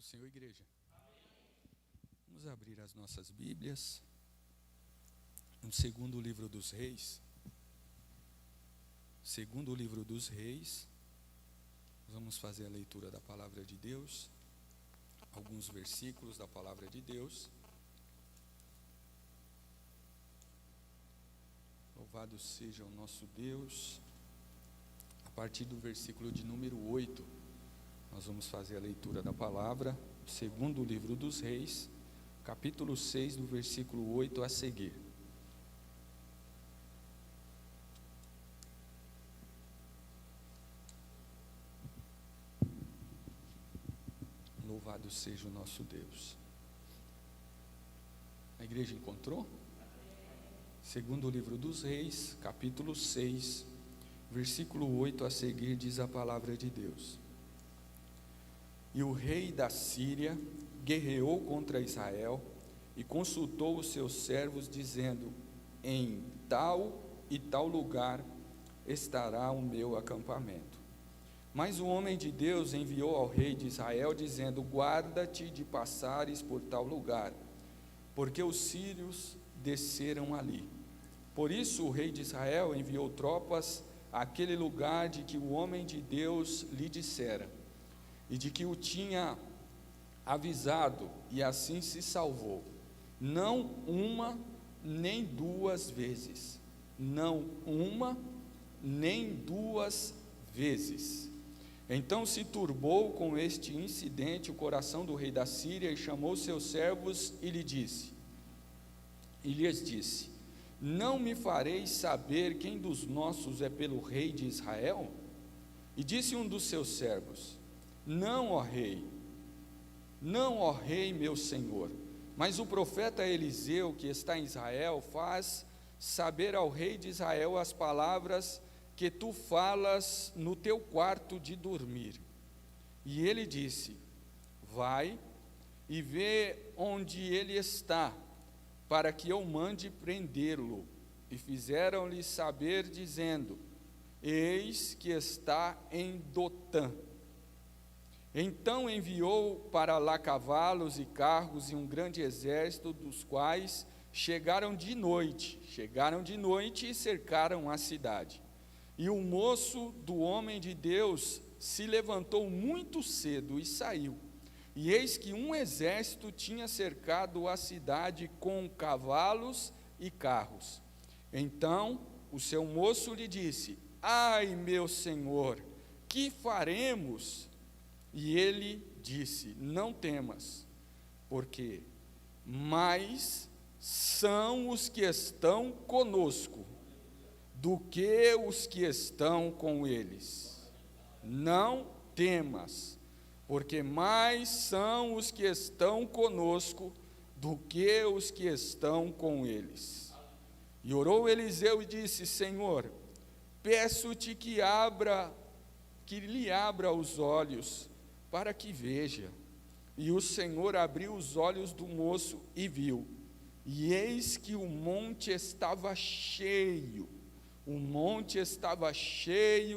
do Senhor, igreja. Vamos abrir as nossas Bíblias no segundo livro dos Reis. Segundo livro dos Reis, vamos fazer a leitura da palavra de Deus, alguns versículos da palavra de Deus. Louvado seja o nosso Deus. A partir do versículo de número 8, nós vamos fazer a leitura da palavra, segundo livro dos Reis, capítulo 6, do versículo 8 a seguir. Louvado seja o nosso Deus. A igreja encontrou? Segundo livro dos Reis, capítulo 6, versículo 8 a seguir, diz a palavra de Deus. E o rei da Síria guerreou contra Israel e consultou os seus servos, dizendo: em tal e tal lugar estará o meu acampamento. Mas o homem de Deus enviou ao rei de Israel, dizendo: guarda-te de passares por tal lugar, porque os sírios desceram ali. Por isso o rei de Israel enviou tropas àquele lugar de que o homem de Deus lhe dissera, e de que o tinha avisado, e assim se salvou, não uma nem duas vezes, não uma nem duas vezes. Então se turbou com este incidente o coração do rei da Síria, e chamou seus servos e lhes disse: não me fareis saber quem dos nossos é pelo rei de Israel? E disse um dos seus servos: não, ó rei, meu senhor, mas o profeta Eliseu, que está em Israel, faz saber ao rei de Israel as palavras que tu falas no teu quarto de dormir. E ele disse: vai e vê onde ele está, para que eu mande prendê-lo. E fizeram-lhe saber, dizendo: eis que está em Dotã. Então enviou para lá cavalos e carros e um grande exército, dos quais chegaram de noite e cercaram a cidade. E o moço do homem de Deus se levantou muito cedo e saiu. E eis que um exército tinha cercado a cidade com cavalos e carros. Então o seu moço lhe disse: ai, meu senhor, que faremos? E ele disse: não temas, porque mais são os que estão conosco do que os que estão com eles. Não temas, porque mais são os que estão conosco do que os que estão com eles. E orou Eliseu e disse: Senhor, peço-te que lhe abra os olhos, para que veja. E o Senhor abriu os olhos do moço e viu. E eis que o monte estava cheio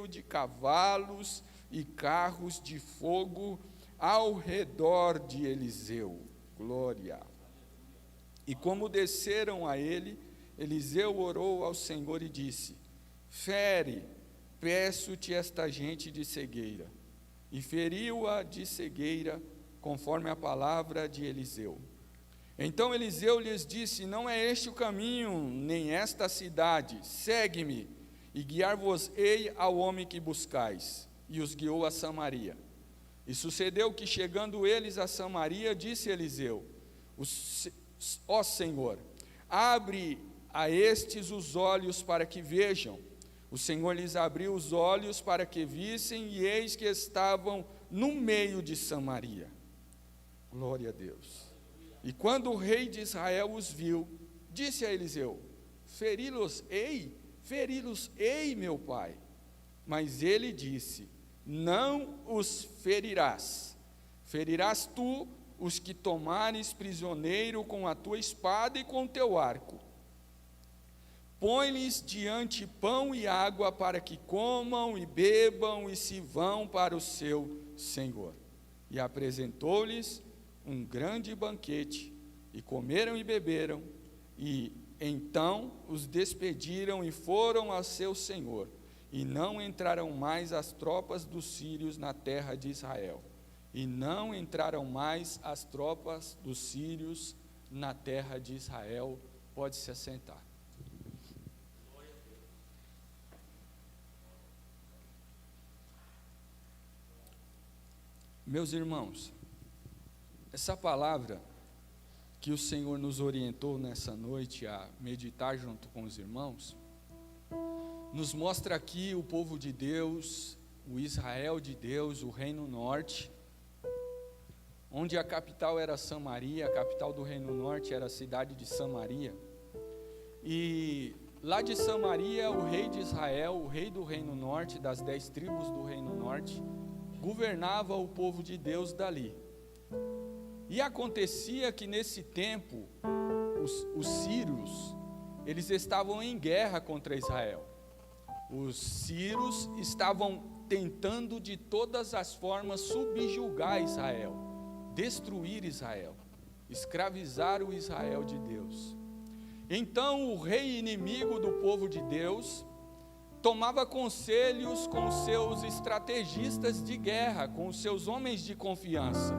de cavalos e carros de fogo ao redor de Eliseu. Glória! E como desceram a ele, Eliseu orou ao Senhor e disse: fere, peço-te, esta gente de cegueira. E feriu-a de cegueira, conforme a palavra de Eliseu. Então Eliseu lhes disse: não é este o caminho, nem esta a cidade. Segue-me, e guiar-vos-ei ao homem que buscais. E os guiou a Samaria. E sucedeu que, chegando eles a Samaria, disse Eliseu: ó Senhor, abre a estes os olhos para que vejam. O Senhor lhes abriu os olhos para que vissem, e eis que estavam no meio de Samaria. Glória a Deus. E quando o rei de Israel os viu, disse a Eliseu: feri-los-ei, meu pai. Mas ele disse: não os ferirás. Ferirás tu os que tomares prisioneiro com a tua espada e com o teu arco. Põe-lhes diante pão e água, para que comam e bebam e se vão para o seu senhor. E apresentou-lhes um grande banquete, e comeram e beberam, e então os despediram e foram a seu senhor, e não entraram mais as tropas dos sírios na terra de Israel. E não entraram mais as tropas dos sírios na terra de Israel. Pode se assentar. Meus irmãos, essa palavra que o Senhor nos orientou nessa noite a meditar junto com os irmãos, nos mostra aqui o povo de Deus, o Israel de Deus, o Reino Norte, onde a capital era Samaria, a capital do Reino Norte era a cidade de Samaria, e lá de Samaria o rei de Israel, o rei do Reino Norte, das 10 tribos do Reino Norte, governava o povo de Deus dali. E acontecia que nesse tempo, os sírios, eles estavam em guerra contra Israel. Os sírios estavam tentando de todas as formas subjugar Israel, destruir Israel, escravizar o Israel de Deus. Então o rei inimigo do povo de Deus tomava conselhos com os seus estrategistas de guerra, com os seus homens de confiança.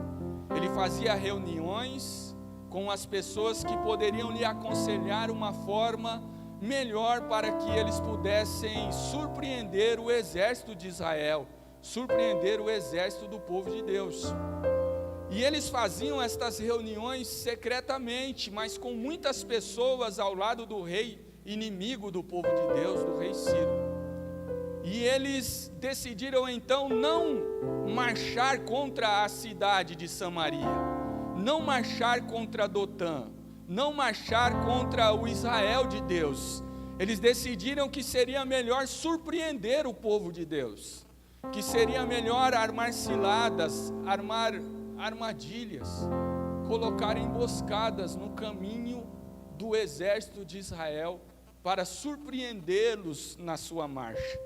Ele fazia reuniões com as pessoas que poderiam lhe aconselhar uma forma melhor para que eles pudessem surpreender o exército de Israel, surpreender o exército do povo de Deus. E eles faziam estas reuniões secretamente, mas com muitas pessoas ao lado do rei inimigo do povo de Deus, do rei Ciro. E eles decidiram então não marchar contra a cidade de Samaria, não marchar contra Dotã, não marchar contra o Israel de Deus. Eles decidiram que seria melhor surpreender o povo de Deus, que seria melhor armar ciladas, armar armadilhas, colocar emboscadas no caminho do exército de Israel para surpreendê-los na sua marcha.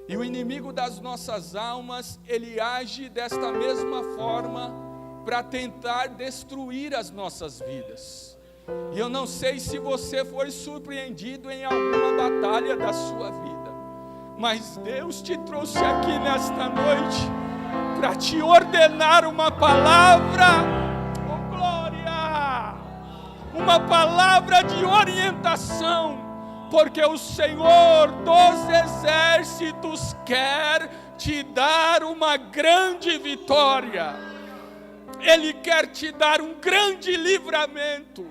E o inimigo das nossas almas, ele age desta mesma forma para tentar destruir as nossas vidas. E eu não sei se você foi surpreendido em alguma batalha da sua vida, mas Deus te trouxe aqui nesta noite para te ordenar uma palavra, oh glória, uma palavra de orientação, porque o Senhor dos exércitos quer te dar uma grande vitória, Ele quer te dar um grande livramento,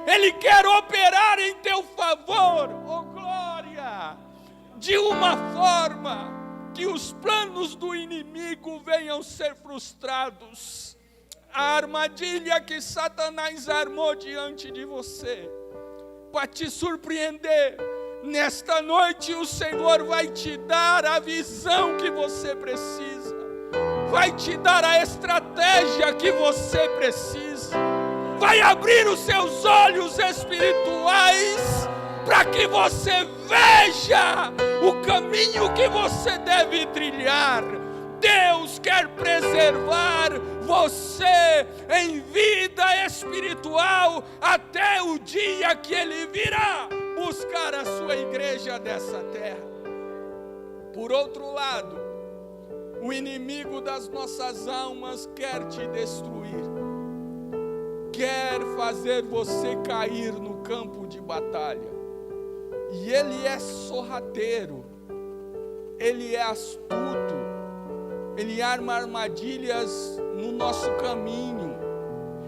Ele quer operar em teu favor, oh glória, de uma forma que os planos do inimigo venham ser frustrados. A armadilha que Satanás armou diante de você, para te surpreender, nesta noite o Senhor vai te dar a visão que você precisa, vai te dar a estratégia que você precisa, vai abrir os seus olhos espirituais, para que você veja o caminho que você deve trilhar. Deus quer preservar você em vida espiritual até o dia que Ele virá buscar a sua igreja dessa terra. Por outro lado, o inimigo das nossas almas quer te destruir, quer fazer você cair no campo de batalha. E ele é sorrateiro, ele é astuto, ele arma armadilhas no nosso caminho,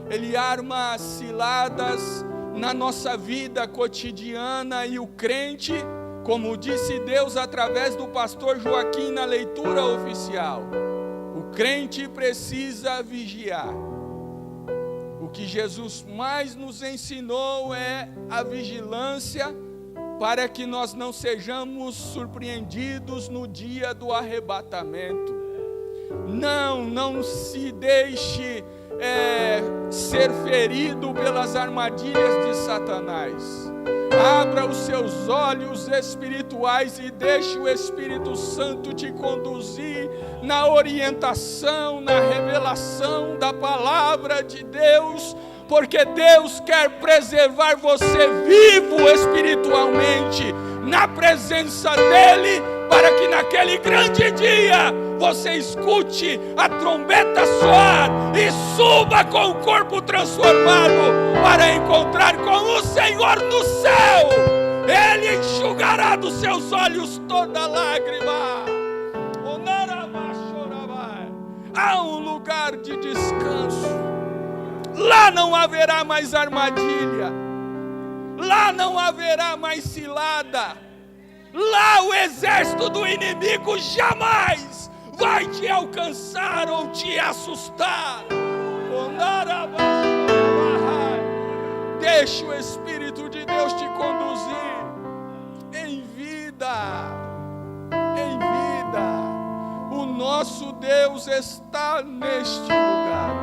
ele arma ciladas na nossa vida cotidiana, e o crente, como disse Deus através do pastor Joaquim na leitura oficial, o crente precisa vigiar. O que Jesus mais nos ensinou é a vigilância, para que nós não sejamos surpreendidos no dia do arrebatamento. Não se deixe ser ferido pelas armadilhas de Satanás. Abra os seus olhos espirituais e deixe o Espírito Santo te conduzir na orientação, na revelação da palavra de Deus, porque Deus quer preservar você vivo espiritualmente na presença dEle, para que naquele grande dia você escute a trombeta soar e suba com o corpo transformado para encontrar com o Senhor no céu. Ele enxugará dos seus olhos toda lágrima. Há um lugar de descanso. Lá não haverá mais armadilha. Lá não haverá mais cilada. Lá o exército do inimigo jamais vai te alcançar ou te assustar. Deixe o Espírito de Deus te conduzir em vida, em vida. O nosso Deus está neste lugar.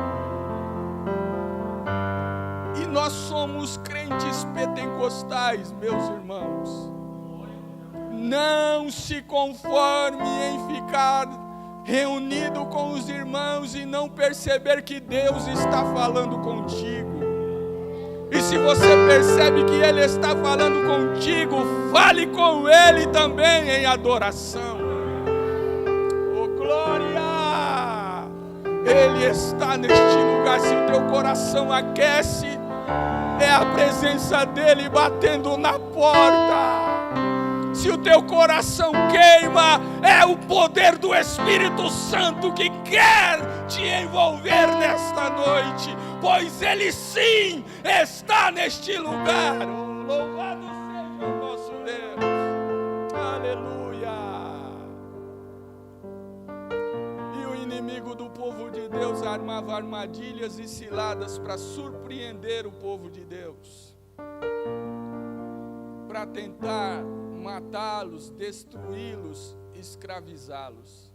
E nós somos crentes pentecostais, meus irmãos. Não se conforme em ficar reunido com os irmãos e não perceber que Deus está falando contigo. E se você percebe que Ele está falando contigo, fale com Ele também em adoração. Oh, glória! Ele está neste lugar. Se o teu coração aquece, é a presença dEle batendo na porta. Se o teu coração queima, é o poder do Espírito Santo que quer te envolver nesta noite, pois Ele sim está neste lugar. Oh, louvado seja o nosso Deus. Aleluia. E o inimigo do povo de Deus armava armadilhas e ciladas para surpreender o povo de Deus, para tentar matá-los, destruí-los, escravizá-los.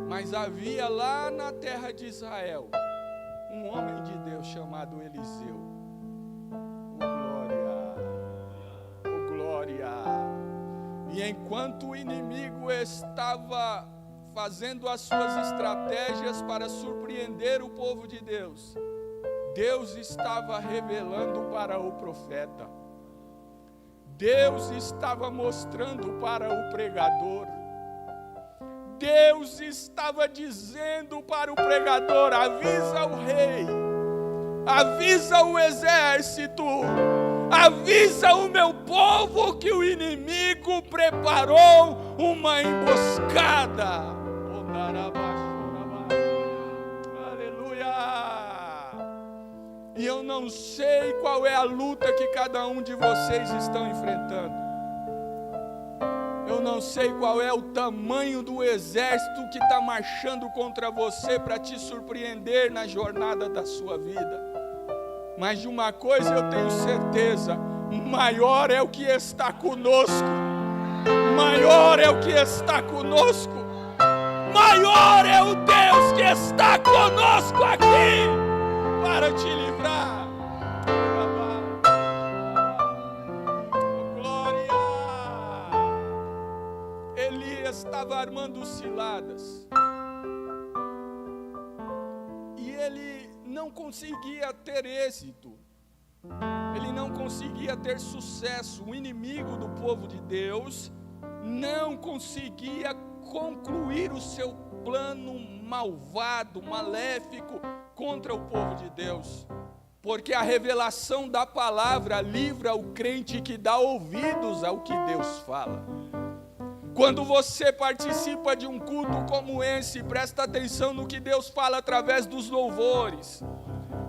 Mas havia lá na terra de Israel um homem de Deus chamado Eliseu. Oh, glória! E enquanto o inimigo estava fazendo as suas estratégias para surpreender o povo de Deus, Deus estava revelando para o profeta. Deus estava mostrando para o pregador. Deus estava dizendo para o pregador: avisa o rei, avisa o exército, avisa o meu povo que o inimigo preparou uma emboscada. E eu não sei qual é a luta que cada um de vocês estão enfrentando. Eu não sei qual é o tamanho do exército que está marchando contra você para te surpreender na jornada da sua vida. Mas de uma coisa eu tenho certeza: maior é o que está conosco. Maior é o que está conosco. Maior é o Deus que está conosco aqui para te livrar. Glória! Elias estava armando ciladas e ele não conseguia ter êxito, ele não conseguia ter sucesso. O inimigo do povo de Deus não conseguia concluir o seu plano malvado, maléfico contra o povo de Deus, porque a revelação da palavra livra o crente que dá ouvidos ao que Deus fala. Quando você participa de um culto como esse, presta atenção no que Deus fala através dos louvores,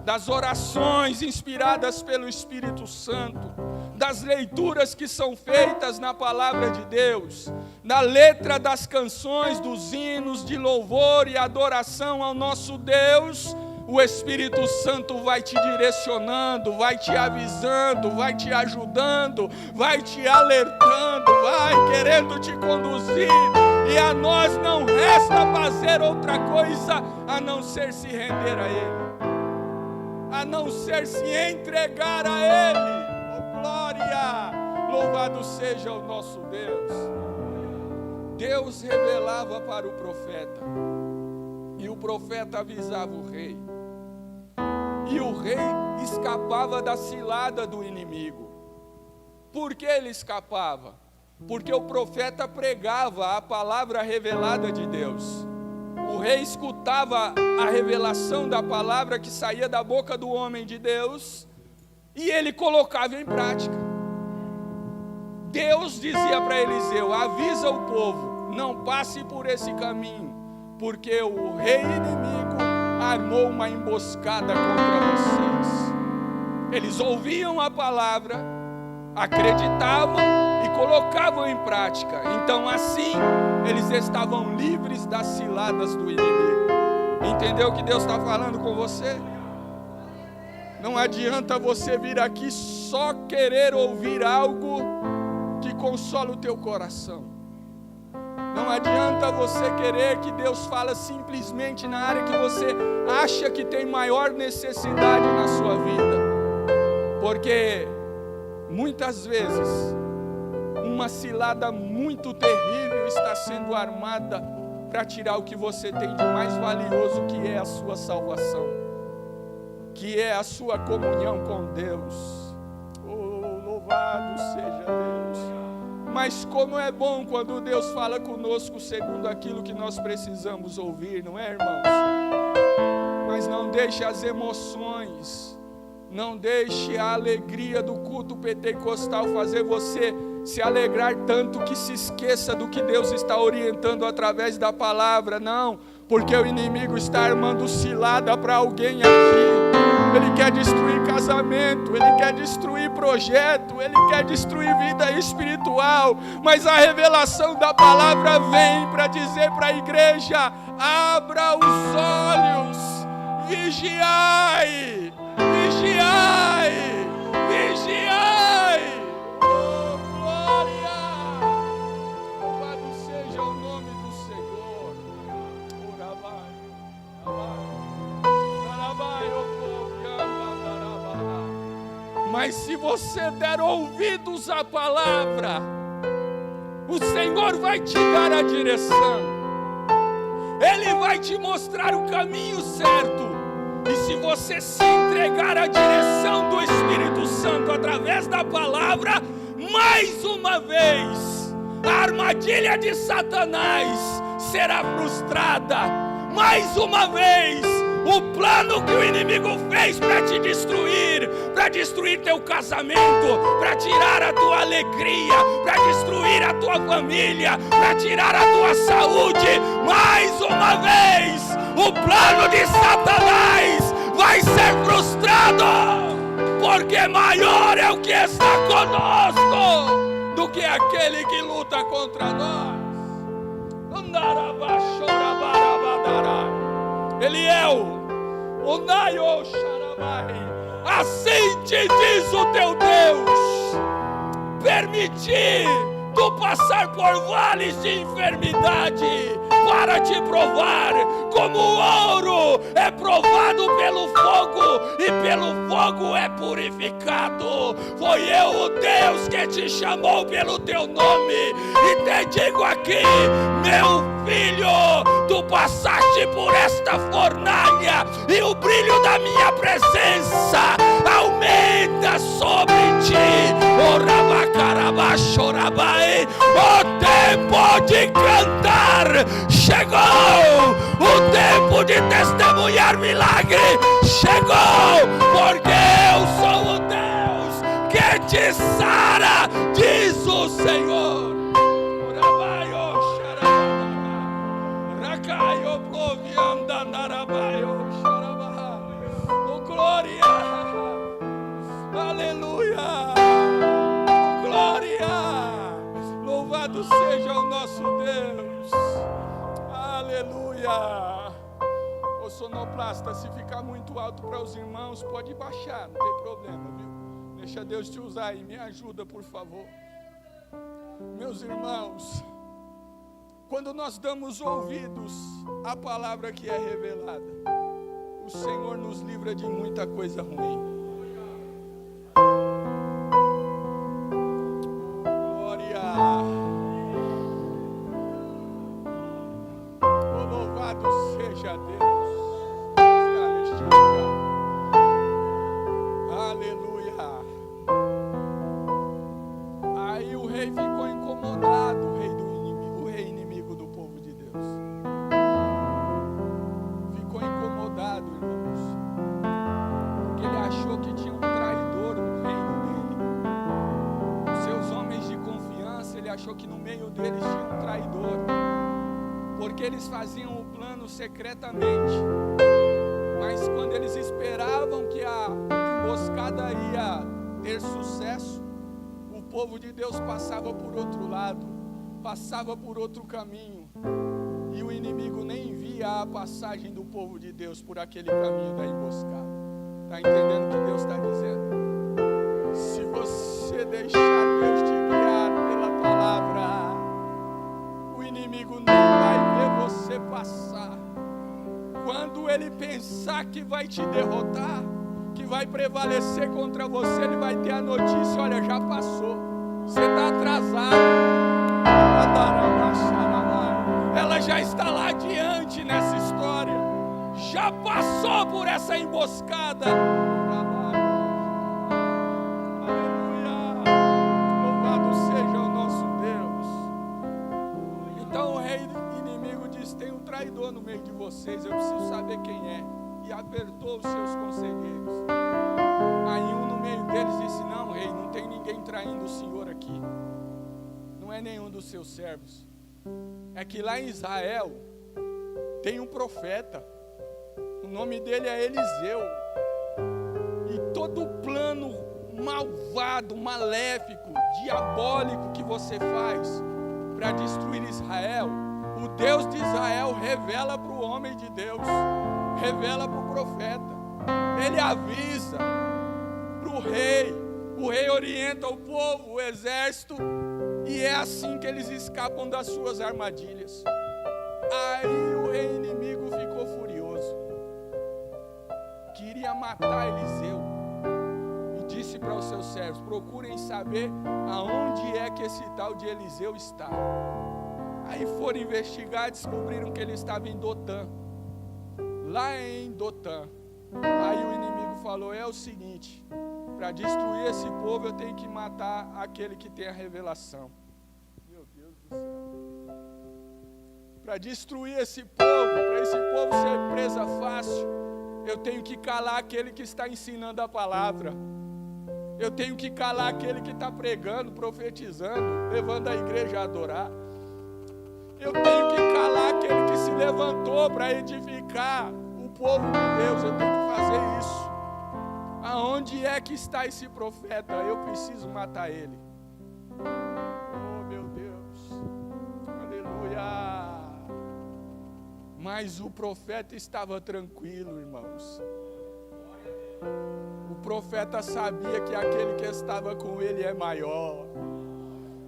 das orações inspiradas pelo Espírito Santo, das leituras que são feitas na palavra de Deus, na letra das canções, dos hinos de louvor e adoração ao nosso Deus. O Espírito Santo vai te direcionando, vai te avisando, vai te ajudando, vai te alertando, vai querendo te conduzir. E a nós não resta fazer outra coisa a não ser se render a Ele, a não ser se entregar a Ele. Oh, glória! Louvado seja o nosso Deus. Deus revelava para o profeta, e o profeta avisava o rei, e o rei escapava da cilada do inimigo. Por que ele escapava? Porque o profeta pregava a palavra revelada de Deus. O rei escutava a revelação da palavra que saía da boca do homem de Deus, e ele colocava em prática. Deus dizia para Eliseu: avisa o povo, não passe por esse caminho, porque o rei inimigo armou uma emboscada contra vocês. Eles ouviam a palavra, acreditavam e colocavam em prática. Então assim eles estavam livres das ciladas do inimigo. Entendeu o que Deus está falando com você? Não adianta você vir aqui só querer ouvir algo que consola o teu coração. Não adianta você querer que Deus fale simplesmente na área que você acha que tem maior necessidade na sua vida. Porque muitas vezes uma cilada muito terrível está sendo armada para tirar o que você tem de mais valioso, que é a sua salvação, que é a sua comunhão com Deus. Oh, louvado seja Deus! Mas como é bom quando Deus fala conosco segundo aquilo que nós precisamos ouvir, não é, irmãos? Mas não deixe as emoções, não deixe a alegria do culto pentecostal fazer você se alegrar tanto que se esqueça do que Deus está orientando através da palavra. Não, porque o inimigo está armando cilada para alguém aqui. Ele quer destruir casamento, ele quer destruir projeto, ele quer destruir vida espiritual. Mas a revelação da palavra vem para dizer para a igreja: abra os olhos, vigiai, vigiai, vigiai. Oh, glória! Louvado seja o nome do Senhor. Mas se você der ouvidos à palavra, o Senhor vai te dar a direção, Ele vai te mostrar o caminho certo. E se você se entregar à direção do Espírito Santo através da palavra, mais uma vez a armadilha de Satanás será frustrada. Mais uma vez o plano que o inimigo fez para te destruir, para destruir teu casamento, para tirar a tua alegria, para destruir a tua família, para tirar a tua saúde, mais uma vez o plano de Satanás vai ser frustrado, porque maior é o que está conosco do que aquele que luta contra nós. Ele é o Naio Sharabai. Assim te diz o teu Deus: permitir tu passar por vales de enfermidade para te provar, como o ouro é provado pelo fogo e pelo fogo é purificado. Foi eu, o Deus, que te chamou pelo teu nome, e te digo aqui: meu filho, tu passaste por esta fornalha, e o brilho da minha presença aumenta sobre ti. O tempo de cantar chegou, o tempo de testemunhar milagre chegou, porque eu sou o Deus que te sara, diz o Senhor. Oh, glória, aleluia, oh, glória, louvado seja o nosso Deus, aleluia. Ô sonoplasta, se ficar muito alto para os irmãos, pode baixar, não tem problema, viu? Deixa Deus te usar aí, me ajuda, por favor. Meus irmãos, quando nós damos ouvidos à palavra que é revelada, o Senhor nos livra de muita coisa ruim. a Deus. Está neste lugar. Aleluia. Aí o rei ficou incomodado, o rei inimigo do povo de Deus. Ficou incomodado, irmãos, porque ele achou que tinha um traidor no reino dele. Os seus homens de confiança, ele achou que no meio deles tinha um traidor, porque eles faziam o plano secretamente. Mas quando eles esperavam que a emboscada ia ter sucesso, o povo de Deus passava por outro lado, passava por outro caminho, e o inimigo nem via a passagem do povo de Deus por aquele caminho da emboscada. Está entendendo o que Deus está dizendo? Se você deixar Deus te guiar pela palavra, o inimigo nem vai ver você passar. Quando ele pensar que vai te derrotar, que vai prevalecer contra você, ele vai ter a notícia: olha, já passou, você está atrasado. Ela já está lá adiante nessa história, já passou por essa emboscada. Aleluia, louvado seja o nosso Deus. Então o rei inimigo disse: tem um traidor no meio de vocês, eu preciso saber quem é. E apertou os seus conselheiros. Aí um no meio deles disse: não, rei, não tem ninguém traindo o senhor aqui, não é nenhum dos seus servos. É que lá em Israel tem um profeta, o nome dele é Eliseu, e todo o plano malvado, maléfico, diabólico que você faz para destruir Israel, o Deus de Israel revela para o homem de Deus, revela para o profeta. Ele avisa para o rei orienta o povo, o exército, e é assim que eles escapam das suas armadilhas. Aí o rei inimigo ficou furioso, queria matar Eliseu, e disse para os seus servos: procurem saber aonde é que esse tal de Eliseu está. Aí foram investigar, descobriram que ele estava em Dotã, lá em Dotã. Aí o inimigo falou: é o seguinte, para destruir esse povo eu tenho que matar aquele que tem a revelação. Meu Deus do céu. Para destruir esse povo, para esse povo ser presa fácil, eu tenho que calar aquele que está ensinando a palavra. Eu tenho que calar aquele que está pregando, profetizando, levando a igreja a adorar. Eu tenho que calar aquele que se levantou para edificar o povo de Deus. Eu tenho que fazer isso. Aonde é que está esse profeta? Eu preciso matar ele. Oh, meu Deus. Aleluia. Mas o profeta estava tranquilo, irmãos. O profeta sabia que aquele que estava com ele é maior.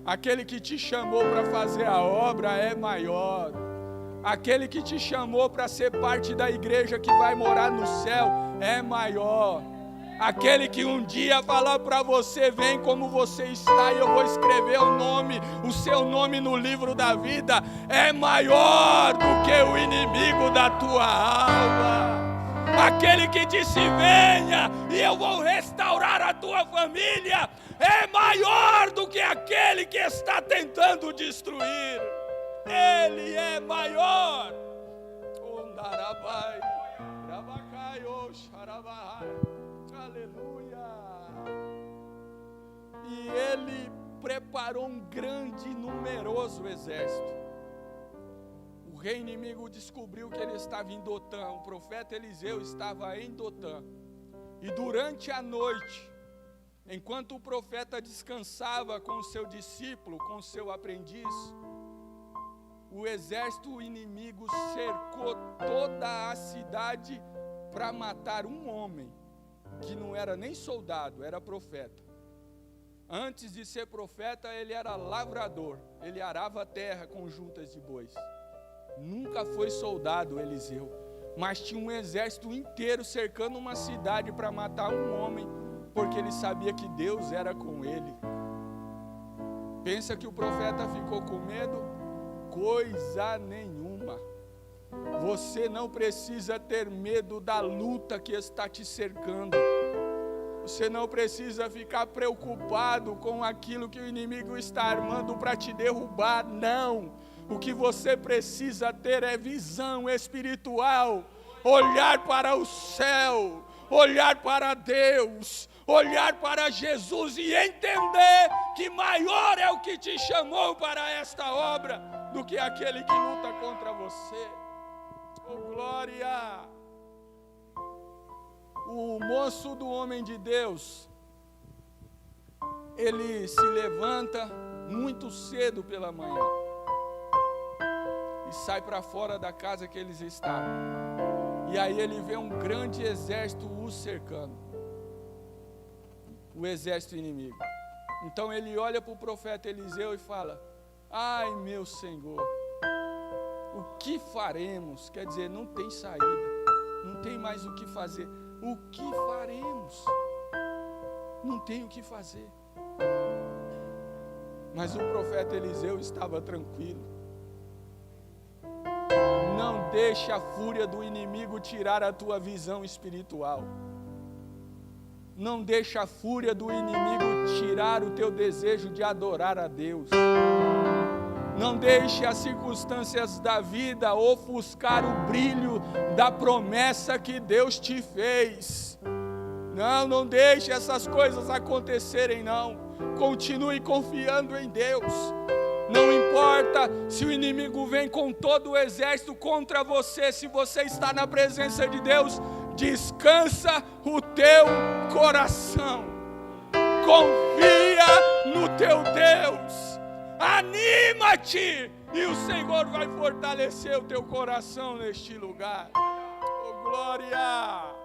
Aquele que te chamou para fazer a obra é maior. Aquele que te chamou para ser parte da igreja que vai morar no céu é maior. Aquele que um dia falar para você: vem como você está e eu vou escrever o seu nome no livro da vida, é maior do que o inimigo da tua alma. Aquele que disse: venha e eu vou restaurar a tua família, é maior do que aquele que está tentando destruir. Ele é maior. Aleluia. E ele preparou um grande e numeroso exército. O rei inimigo descobriu que ele estava em Dotã. O profeta Eliseu estava em Dotã. E durante a noite, enquanto o profeta descansava com o seu discípulo, com o seu aprendiz, o exército inimigo cercou toda a cidade para matar um homem que não era nem soldado, era profeta. Antes de ser profeta, ele era lavrador, ele arava a terra com juntas de bois. Nunca foi soldado Eliseu, mas tinha um exército inteiro cercando uma cidade para matar um homem, porque ele sabia que Deus era com ele. Pensa que o profeta ficou com medo? Coisa nenhuma. Você não precisa ter medo da luta que está te cercando. Você não precisa ficar preocupado com aquilo que o inimigo está armando para te derrubar, não. O que você precisa ter é visão espiritual, olhar para o céu, olhar para Deus, olhar para Jesus e entender que maior é o que te chamou para esta obra do que aquele que luta contra você. Oh, glória! O moço do homem de Deus, ele se levanta muito cedo pela manhã e sai para fora da casa que eles estavam. E aí ele vê um grande exército o cercando, o exército inimigo. Então ele olha para o profeta Eliseu e fala: ai, meu Senhor, o que faremos? Quer dizer, não tem saída, não tem mais o que fazer. O que faremos? Não tem o que fazer. Mas o profeta Eliseu estava tranquilo. Não deixe a fúria do inimigo tirar a tua visão espiritual. Não deixe a fúria do inimigo tirar o teu desejo de adorar a Deus. Não deixe as circunstâncias da vida ofuscar o brilho da promessa que Deus te fez. Não deixe essas coisas acontecerem, não. Continue confiando em Deus. Não importa se o inimigo vem com todo o exército contra você, se você está na presença de Deus, descansa o teu coração. Confia no teu Deus. Anima-te e o Senhor vai fortalecer o teu coração neste lugar. Oh, glória!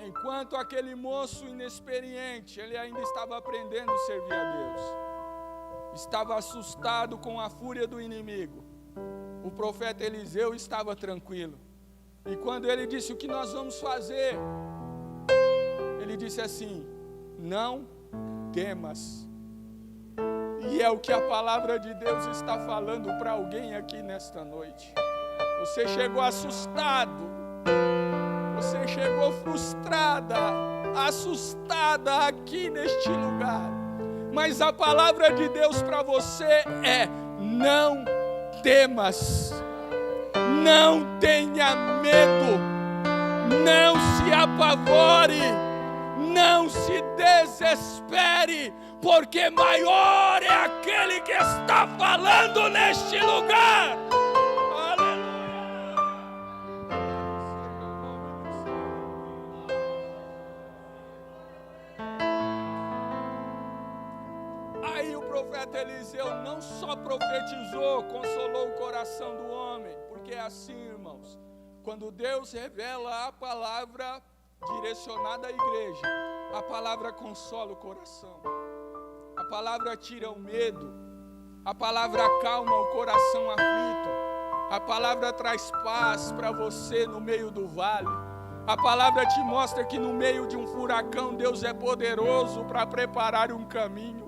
Enquanto aquele moço inexperiente, ele ainda estava aprendendo a servir a Deus, estava assustado com a fúria do inimigo, o profeta Eliseu estava tranquilo. E quando ele disse: o que nós vamos fazer? Ele disse assim: não temas. E é o que a palavra de Deus está falando para alguém aqui nesta noite. Você chegou assustado, você chegou frustrada, assustada aqui neste lugar, mas a palavra de Deus para você é: não temas, não tenha medo, não se apavore, não se desespere, porque maior é aquele que está falando neste lugar. Aleluia! Aí o profeta Eliseu não só profetizou, consolou o coração do homem, porque é assim, irmãos, quando Deus revela a palavra direcionada à igreja, a palavra consola o coração. A palavra tira o medo, a palavra acalma o coração aflito, a palavra traz paz para você no meio do vale, a palavra te mostra que no meio de um furacão Deus é poderoso para preparar um caminho,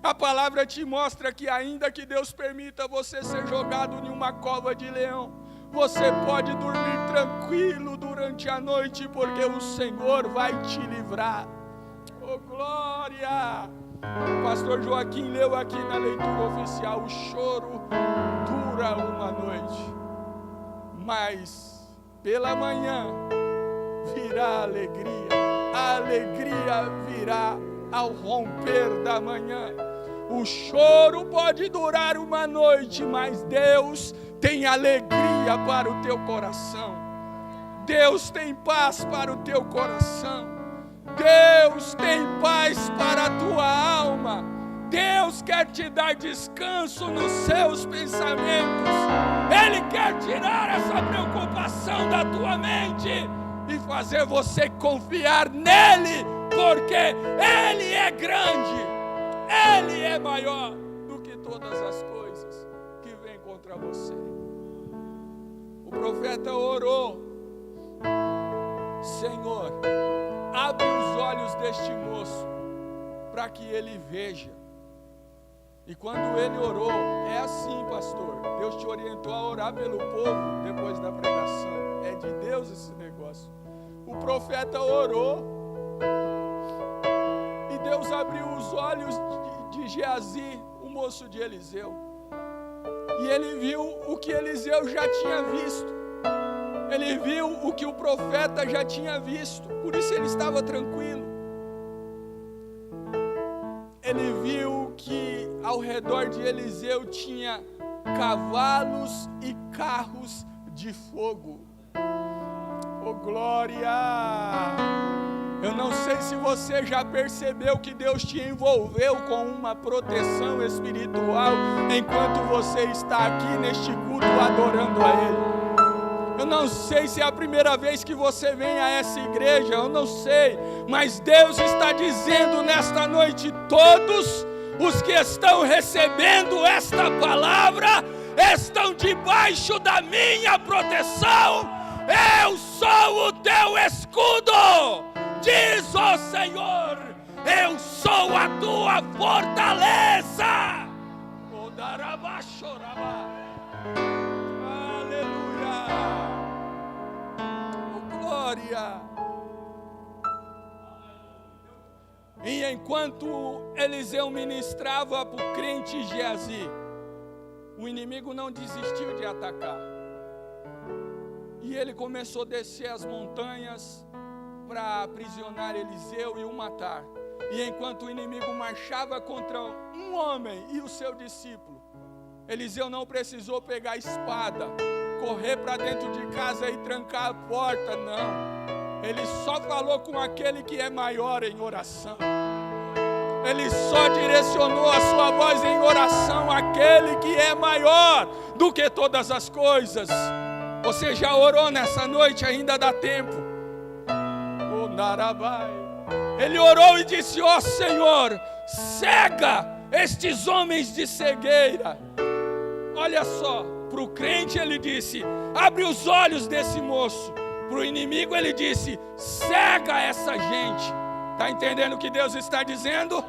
a palavra te mostra que ainda que Deus permita você ser jogado em uma cova de leão, você pode dormir tranquilo durante a noite, porque o Senhor vai te livrar. Oh, glória! O pastor Joaquim leu aqui na leitura oficial: o choro dura uma noite, mas pela manhã virá a alegria virá ao romper da manhã. O choro pode durar uma noite, mas Deus tem alegria para o teu coração. Deus tem paz para o teu coração. Deus tem paz para a tua alma. Deus quer te dar descanso nos seus pensamentos. Ele quer tirar essa preocupação da tua mente e fazer você confiar nele, porque Ele é grande, Ele é maior do que todas as coisas que vêm contra você. O profeta orou: Senhor, abre os olhos deste moço, para que ele veja. E quando ele orou, é assim, pastor, Deus te orientou a orar pelo povo depois da pregação. É de Deus esse negócio. O profeta orou e Deus abriu os olhos de Geazi, o moço de Eliseu. E ele viu o que Eliseu já tinha visto. Ele viu o que o profeta já tinha visto. Por isso ele estava tranquilo. Ele viu que ao redor de Eliseu tinha cavalos e carros de fogo. Oh, glória! Eu não sei se você já percebeu que Deus te envolveu com uma proteção espiritual enquanto você está aqui neste culto adorando a Ele. Eu não sei se é a primeira vez que você vem a essa igreja, eu não sei, mas Deus está dizendo nesta noite: todos os que estão recebendo esta palavra estão debaixo da minha proteção. Eu sou o teu escudo, diz o Senhor, eu sou a tua fortaleza. Aleluia, oh, glória. E enquanto Eliseu ministrava para o crente Geazi, o inimigo não desistiu de atacar. E ele começou a descer as montanhas para aprisionar Eliseu e o matar. E enquanto o inimigo marchava contra um homem e o seu discípulo, Eliseu não precisou pegar a espada, correr para dentro de casa e trancar a porta, não. Ele só falou com aquele que é maior em oração. Ele só direcionou a sua voz em oração àquele que é maior do que todas as coisas. Você já orou nessa noite? Ainda dá tempo. Oh, Narabai. Ele orou e disse: ó Senhor, cega estes homens de cegueira. Olha só, para o crente ele disse: abre os olhos desse moço. Para o inimigo ele disse: cega essa gente. Está entendendo o que Deus está dizendo?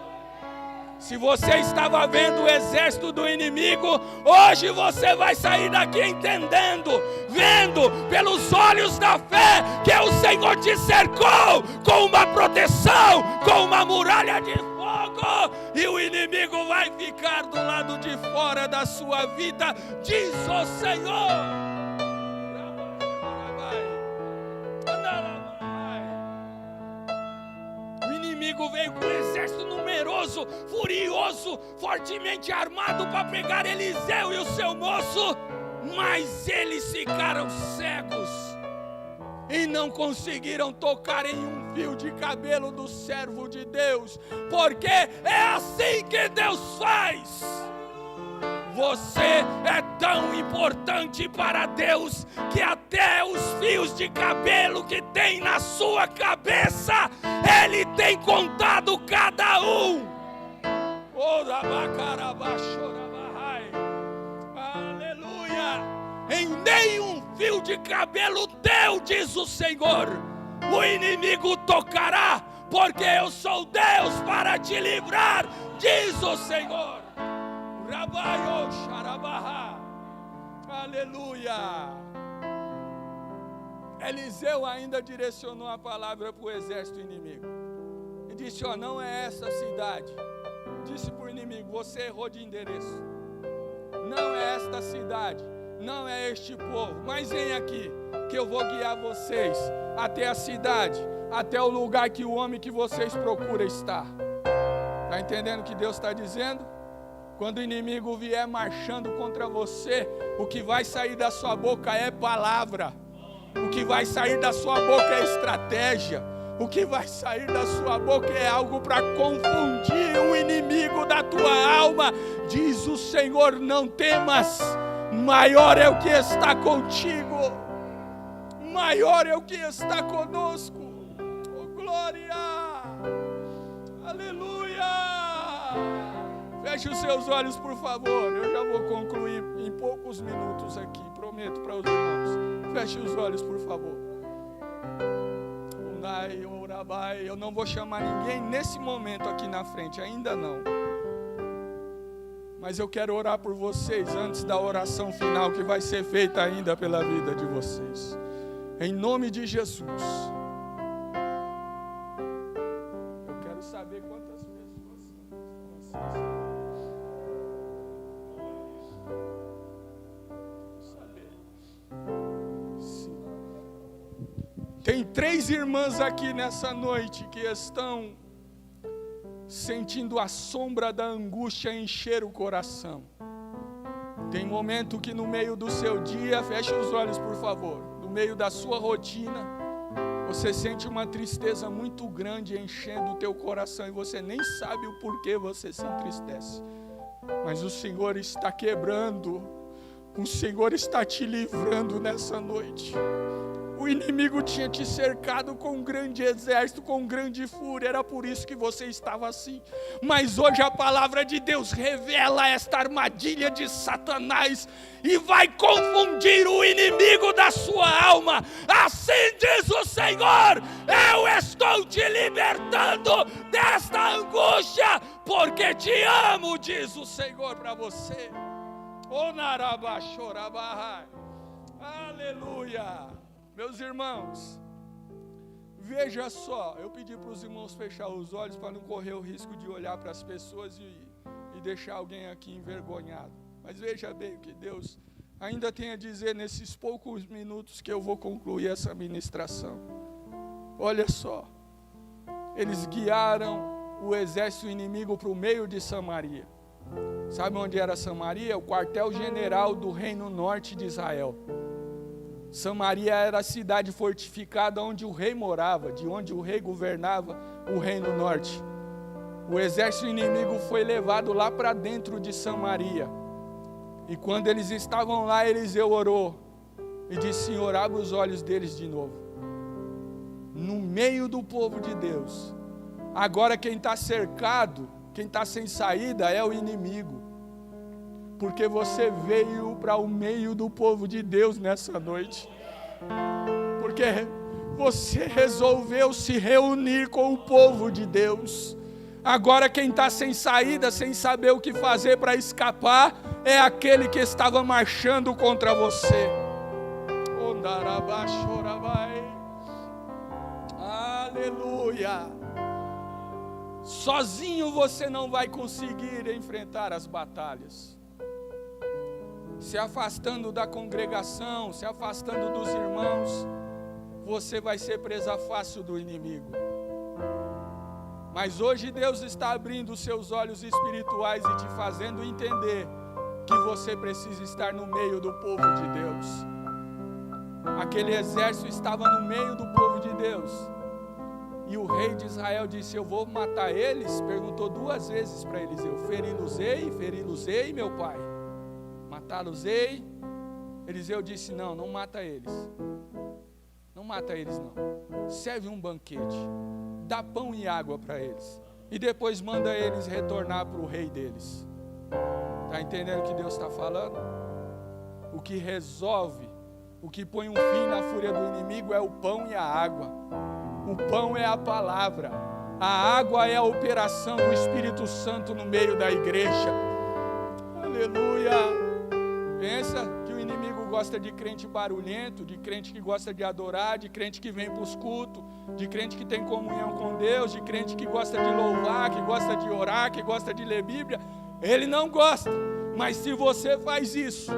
Se você estava vendo o exército do inimigo, hoje você vai sair daqui entendendo, vendo pelos olhos da fé que o Senhor te cercou com uma proteção, com uma muralha de fogo, e o inimigo vai ficar do lado de fora da sua vida, diz o Senhor. O inimigo veio com um exército numeroso, furioso, fortemente armado para pegar Eliseu e o seu moço, mas eles ficaram cegos e não conseguiram tocar em um fio de cabelo do servo de Deus, porque é assim que Deus faz. Você é tão importante para Deus que até os fios de cabelo que tem na sua cabeça, Ele tem contado cada um. Aleluia! Em nenhum fio de cabelo teu, diz o Senhor, o inimigo tocará, porque eu sou Deus para te livrar, diz o Senhor. Aleluia. Eliseu ainda direcionou a palavra para o exército inimigo e disse: ó, não é essa cidade. Disse para o inimigo: você errou de endereço. Não é esta cidade, não é este povo, mas vem aqui que eu vou guiar vocês até a cidade, até o lugar que o homem que vocês procuram está. Está entendendo o que Deus está dizendo? Quando o inimigo vier marchando contra você, o que vai sair da sua boca é palavra. O que vai sair da sua boca é estratégia. O que vai sair da sua boca é algo para confundir o inimigo da tua alma. Diz o Senhor: não temas, maior é o que está contigo. Maior é o que está conosco. Oh, glória! Aleluia! Feche os seus olhos, por favor. Eu já vou concluir em poucos minutos aqui, prometo para os irmãos. Feche os olhos, por favor. Eu não vou chamar ninguém nesse momento aqui na frente, ainda não. Mas eu quero orar por vocês antes da oração final que vai ser feita ainda pela vida de vocês. Em nome de Jesus. Eu quero saber quantas pessoas estão assistindo. Tem 3 irmãs aqui nessa noite que estão sentindo a sombra da angústia encher o coração. Tem momento que no meio do seu dia, feche os olhos por favor, no meio da sua rotina, você sente uma tristeza muito grande enchendo o teu coração e você nem sabe o porquê você se entristece. Mas o Senhor está quebrando, o Senhor está te livrando nessa noite. O inimigo tinha te cercado com um grande exército, com grande fúria, era por isso que você estava assim. Mas hoje a palavra de Deus revela esta armadilha de Satanás e vai confundir o inimigo da sua alma. Assim diz o Senhor: eu estou te libertando desta angústia, porque te amo, diz o Senhor para você. Aleluia. Meus irmãos, veja só, eu pedi para os irmãos fechar os olhos para não correr o risco de olhar para as pessoas e deixar alguém aqui envergonhado. Mas veja bem o que Deus ainda tem a dizer nesses poucos minutos que eu vou concluir essa ministração. Olha só, eles guiaram o exército inimigo para o meio de Samaria. Sabe onde era Samaria? O quartel-general do reino norte de Israel. Samaria era a cidade fortificada onde o rei morava, de onde o rei governava o reino norte. O exército inimigo foi levado lá para dentro de Samaria. E quando eles estavam lá, Eliseu orou e disse: Senhor, abre os olhos deles de novo. No meio do povo de Deus. Agora quem está cercado, quem está sem saída é o inimigo. Porque você veio para o meio do povo de Deus nessa noite. Porque você resolveu se reunir com o povo de Deus. Agora quem está sem saída, sem saber o que fazer para escapar, é aquele que estava marchando contra você. Aleluia. Sozinho você não vai conseguir enfrentar as batalhas. Se afastando da congregação, se afastando dos irmãos, você vai ser presa fácil do inimigo. Mas hoje Deus está abrindo os seus olhos espirituais e te fazendo entender que você precisa estar no meio do povo de Deus. Aquele exército estava no meio do povo de Deus. E o rei de Israel disse: eu vou matar eles. Perguntou 2 vezes para Eliseu: feri-los-ei, meu pai? Matá-los-ei? Eliseu disse: não mata eles. Não mata eles não. Serve um banquete, dá pão e água para eles, e depois manda eles retornar para o rei deles. Está entendendo o que Deus está falando? O que resolve, o que põe um fim na fúria do inimigo é o pão e a água. O pão é a palavra, a água é a operação do Espírito Santo no meio da igreja. Aleluia. Pensa que o inimigo gosta de crente barulhento, de crente que gosta de adorar, de crente que vem para os cultos, de crente que tem comunhão com Deus, de crente que gosta de louvar, que gosta de orar, que gosta de ler Bíblia. Ele não gosta. Mas se você faz isso,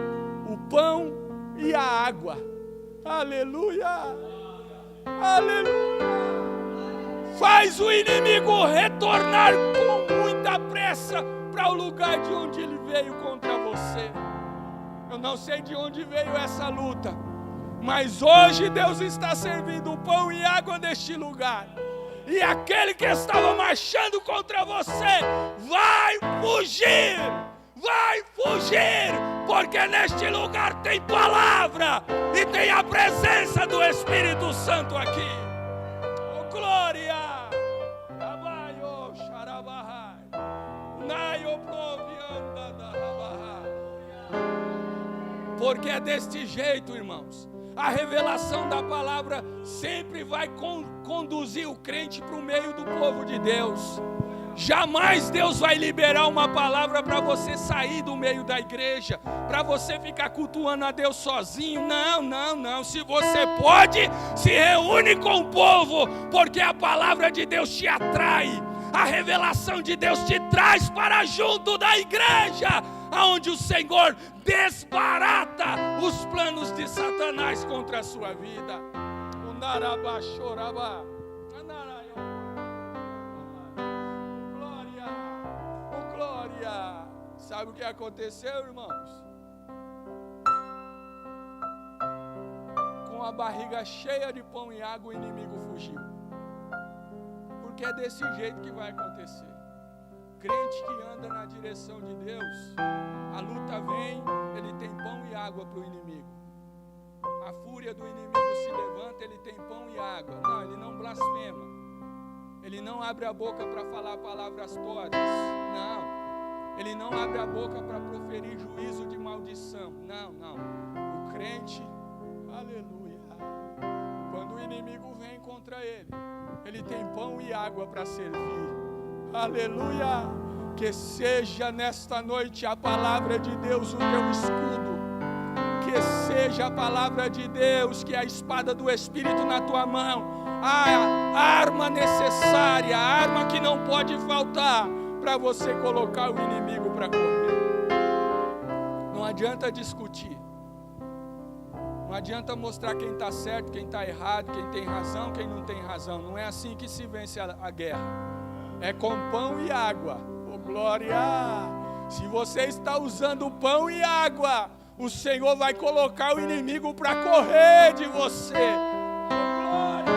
o pão e a água, aleluia, aleluia, faz o inimigo retornar com muita pressa para o lugar de onde ele veio contra você. Eu não sei de onde veio essa luta, mas hoje Deus está servindo o pão e água neste lugar. E aquele que estava marchando contra você vai fugir, porque neste lugar tem palavra e tem a presença do Espírito Santo aqui. Oh, glória! Porque é deste jeito, irmãos. A revelação da palavra sempre vai conduzir o crente para o meio do povo de Deus. Jamais Deus vai liberar uma palavra para você sair do meio da igreja, para você ficar cultuando a Deus sozinho. Não, não, não. Se você pode, se reúne com o povo, porque a palavra de Deus te atrai. A revelação de Deus te traz para junto da igreja, aonde o Senhor desbarata os planos de Satanás contra a sua vida. Glória. Sabe o que aconteceu, irmãos? Com a barriga cheia de pão e água, o inimigo fugiu. Porque é desse jeito que vai acontecer. Crente que anda na direção de Deus, a luta vem, ele tem pão e água para o inimigo. A fúria do inimigo se levanta, ele tem pão e água. Não, ele não blasfema. Ele não abre a boca para falar palavras tortas. Não. Ele não abre a boca para proferir juízo de maldição. Não, não. O crente, aleluia, quando o inimigo vem contra ele, ele tem pão e água para servir. Aleluia. Que seja nesta noite a palavra de Deus o teu escudo. Que seja a palavra de Deus, que é a espada do Espírito na tua mão, a arma necessária, a arma que não pode faltar para você colocar o inimigo para correr. Não adianta discutir, não adianta mostrar quem está certo, quem está errado, quem tem razão, quem não tem razão. Não é assim que se vence a guerra, é com pão e água. Oh, glória! Se você está usando pão e água, o Senhor vai colocar o inimigo para correr de você. Oh, glória!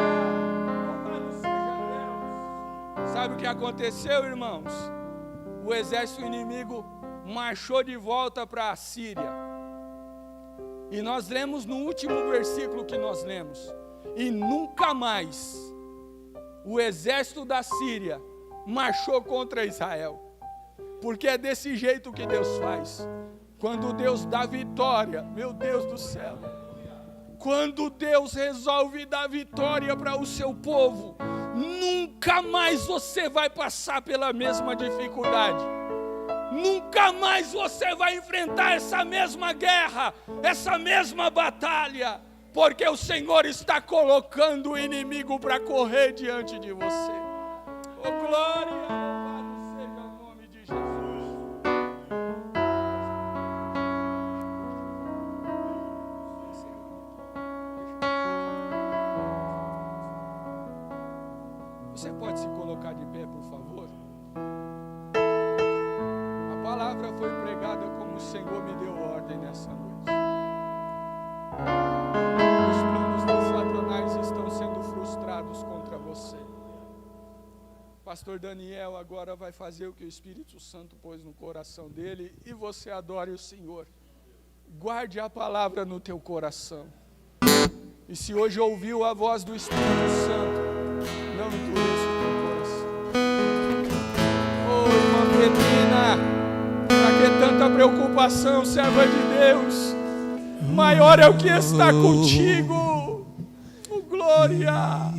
Louvado seja Deus. Sabe o que aconteceu, irmãos? O exército inimigo marchou de volta para a Síria. E nós lemos no último versículo que nós lemos: e nunca mais o exército da Síria marchou contra Israel. Porque é desse jeito que Deus faz. Quando Deus dá vitória, meu Deus do céu, quando Deus resolve dar vitória para o seu povo, nunca mais você vai passar pela mesma dificuldade. Nunca mais você vai enfrentar essa mesma guerra, essa mesma batalha, porque o Senhor está colocando o inimigo para correr diante de você. Oh, glória! Louvado seja o nome de Jesus. Você pode se colocar de pé, por favor? A palavra foi pregada como o Senhor me deu ordem nessa noite. Os planos de Satanás estão sendo frustrados contra você. Pastor Daniel agora vai fazer o que o Espírito Santo pôs no coração dele, e você adore o Senhor. Guarde a palavra no teu coração. E se hoje ouviu a voz do Espírito Santo, não endureça o teu coração. Oh, irmã Petrina, para que tanta preocupação, serva de Deus? Maior é o que está contigo. Oh, glória!